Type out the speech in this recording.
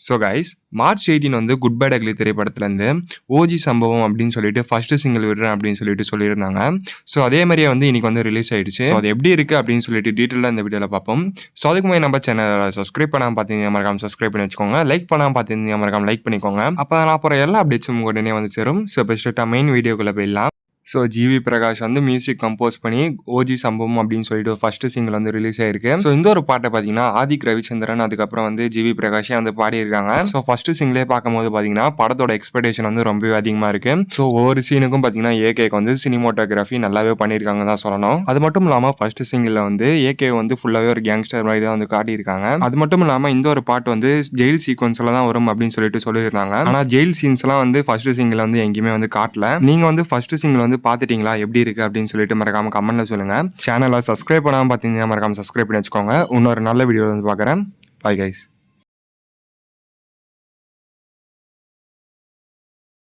So guys, March 18 வந்து good bad ugly திரைப்படத்துலேருந்து OG சம்பவம் அப்படின்னு சொல்லிட்டு ஃபர்ஸ்ட் சிங்கிள் விடுறேன் அப்படின்னு சொல்லிட்டு சொல்லியிருந்தாங்க. ஸோ அதே மாதிரியே வந்து இன்னைக்கு வந்து ரிலீஸ் ஆயிடுச்சு. ஸோ அது எப்படி இருக்குது அப்படின்னு சொல்லிட்டு டீட்டெயிலாக இந்த வீடியோவில் பார்ப்போம். ஸோ அதுக்கு முன்னாடி நம்ம சேனலை சப்ஸ்கிரைப் பண்ணாமல் பார்த்தீங்கன்னா மறக்காம சப்ஸ்கிரைப் பண்ணி வச்சுக்கோங்க. லைக் பண்ணாமல் பார்த்தீங்கன்னா மறக்காம லைக் பண்ணிக்கோங்க. அப்போ நான் அப்புறம் எல்லா அப்டேட்ஸும் உடனே வந்து சேரும். ஸோ இப்போ ஸ்ட்ரெயிட்டாக மெயின் வீடியோக்குள்ளே போயிடலாம். ஸோ ஜிவி பிரகாஷ் வந்து மியூசிக் கம்போஸ் பண்ணி ஓஜி சம்பவம் அப்படின்னு சொல்லிட்டு ஃபர்ஸ்ட் சிங்கிள் வந்து ரிலீஸ் ஆயிருக்கு. ஸோ இந்த ஒரு பாட்டை பார்த்தீங்கன்னா ஆதிக் ரவிச்சந்திரன் அதுக்கப்புறம் வந்து ஜிவி பிரகாஷே வந்து பாடியிருக்காங்க. ஸோ ஃபர்ஸ்ட் சிங்கிளே பார்க்கும்போது பார்த்தீங்கன்னா படத்தோட எக்ஸ்பெக்டேஷன் வந்து ரொம்பவே அதிகமாக இருக்கு. ஸோ ஒவ்வொரு சீனுக்கும் பார்த்தீங்கன்னா ஏகேக்கு வந்து சினிமோட்டோகிராஃபி நல்லாவே பண்ணியிருக்காங்க தான் சொல்லணும். அது மட்டும் இல்லாமல் ஃபர்ஸ்ட் சிங்கிள் வந்து ஏகே வந்து ஃபுல்லாகவே ஒரு கேங்ஸ்டர் மாதிரி தான் வந்து காட்டியிருக்காங்க. அது மட்டும் இல்லாமல் இந்த ஒரு பாட்டு வந்து ஜெயில் சீக்வன்ஸ்ல தான் வரும் அப்படின்னு சொல்லிட்டு சொல்லியிருந்தாங்க. ஆனால் ஜெயில் சீன்ஸ்லாம் வந்து ஃபர்ஸ்ட் சிங்கிள் வந்து எங்கேயுமே வந்து காட்டல. நீங்க வந்து ஃபர்ஸ்ட் சிங்கிள் வந்து பார்த்துட்டீங்களா, எப்படி இருக்கு அப்படின்னு சொல்லிட்டு மறக்காம கமெண்ட்ல சொல்லுங்க. சேனலை சப்ஸ்கிரைப் பண்ணாம பார்த்தீங்கன்னா மறக்காம சப்ஸ்கிரைப் பண்ணி வச்சுக்கோங்க. இன்னொரு நல்ல வீடியோ வந்து பார்க்குறேன். Bye guys.